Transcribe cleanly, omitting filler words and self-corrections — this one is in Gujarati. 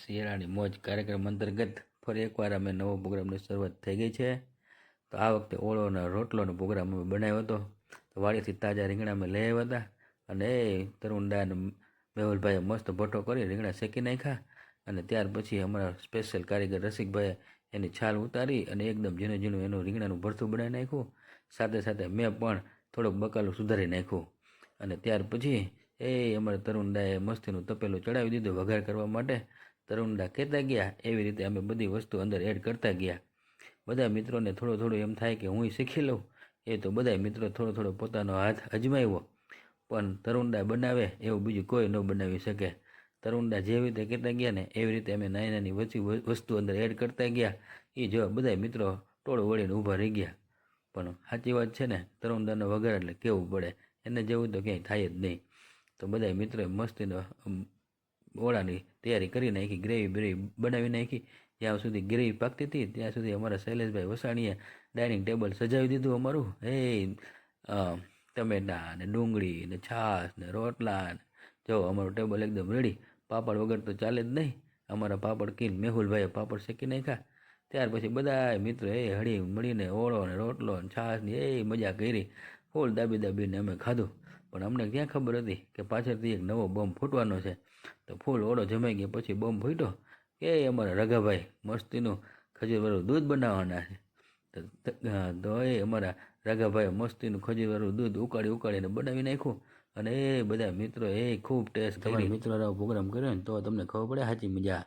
શિયાળાની મોજ કાર્યક્રમ અંતર્ગત ફરી એકવાર અમે નવો પ્રોગ્રામની શરૂઆત થઈ ગઈ છે. તો આ વખતે ઓળો અને રોટલોનો પ્રોગ્રામ અમે બનાવ્યો હતો. તો વાડીથી તાજા રીંગણા અમે લઈ આવ્યા હતા અને તરુણદા અને મેહુલભાઈએ મસ્ત ભઠ્ઠો કરી રીંગણા શેકી નાખ્યા. અને ત્યાર પછી અમારા સ્પેશિયલ કારીગર રસિકભાઈએ એની છાલ ઉતારી અને એકદમ ઝીણું ઝીણું એનું રીંગણાનું ભરથું બનાવી નાખ્યું. સાથે સાથે મેં પણ થોડુંક બકાલું સુધારી નાખ્યું. અને ત્યાર પછી અમારા તરુણદાએ મસ્તીનું તપેલું ચડાવી દીધું વઘાર કરવા માટે. તરુણદા કહેતા ગયા એવી રીતે અમે બધી વસ્તુ અંદર એડ કરતા ગયા. બધા મિત્રોને થોડું થોડું એમ થાય કે હું શીખી લઉં. એ તો બધા મિત્રો થોડો થોડો પોતાનો હાથ અજમાવ્યો. પણ તરુણદા બનાવે એવું બીજું કોઈ ન બનાવી શકે. તરુણદા જેવી રીતે કહેતા ગયા ને એવી રીતે અમે નાની નાની વસ્તુ અંદર એડ કરતા ગયા. એ જો બધા મિત્રો ટોળું વળીને ઊભા રહી ગયા. પણ સાચી વાત છે ને, તરુણદાનો વઘાર એટલે કેવું પડે, એને જેવું તો ક્યાંય થાય જ નહીં. તો બધા મિત્રોએ મસ્તીનો ઓળાની તૈયારી કરી નાખી, ગ્રેવી બનાવી નાખી. જ્યાં સુધી ગ્રેવી પાકતી હતી ત્યાં સુધી અમારા શૈલેષભાઈ વસાણીએ ડાઇનિંગ ટેબલ સજાવી દીધું અમારું. ટમેટા ને ડુંગળી ને છાશ ને રોટલા ને જો અમારું ટેબલ એકદમ રેડી. પાપડ વગર તો ચાલે જ નહીં. અમારા પાપડ કીને મેહુલભાઈએ પાપડ શેકી નાખ્યા. ત્યાર પછી બધા મિત્રો હળી મળીને ઓળો ને રોટલો ને છાશની મજા કરી. ફૂલ દાબીને અમે ખાધું. પણ અમને ક્યાં ખબર હતી કે પાછળથી એક નવો બોમ્બ ફૂટવાનો છે. તો ફૂલ ઓળો જમાઈ ગયા પછી બોમ્બ ફૂટ્યો કે અમારા રઘાભાઈ મસ્તીનું ખજૂરવાળું દૂધ બનાવવાના છે. તો અમારા રઘાભાઈ મસ્તીનું ખજૂરવાળું દૂધ ઉકાળીને બનાવી નાખ્યું. અને બધા મિત્રો ખૂબ ટેસ્ટ કરી. મિત્રો પ્રોગ્રામ કર્યો ને તો તમને ખબર પડે સાચી મજા.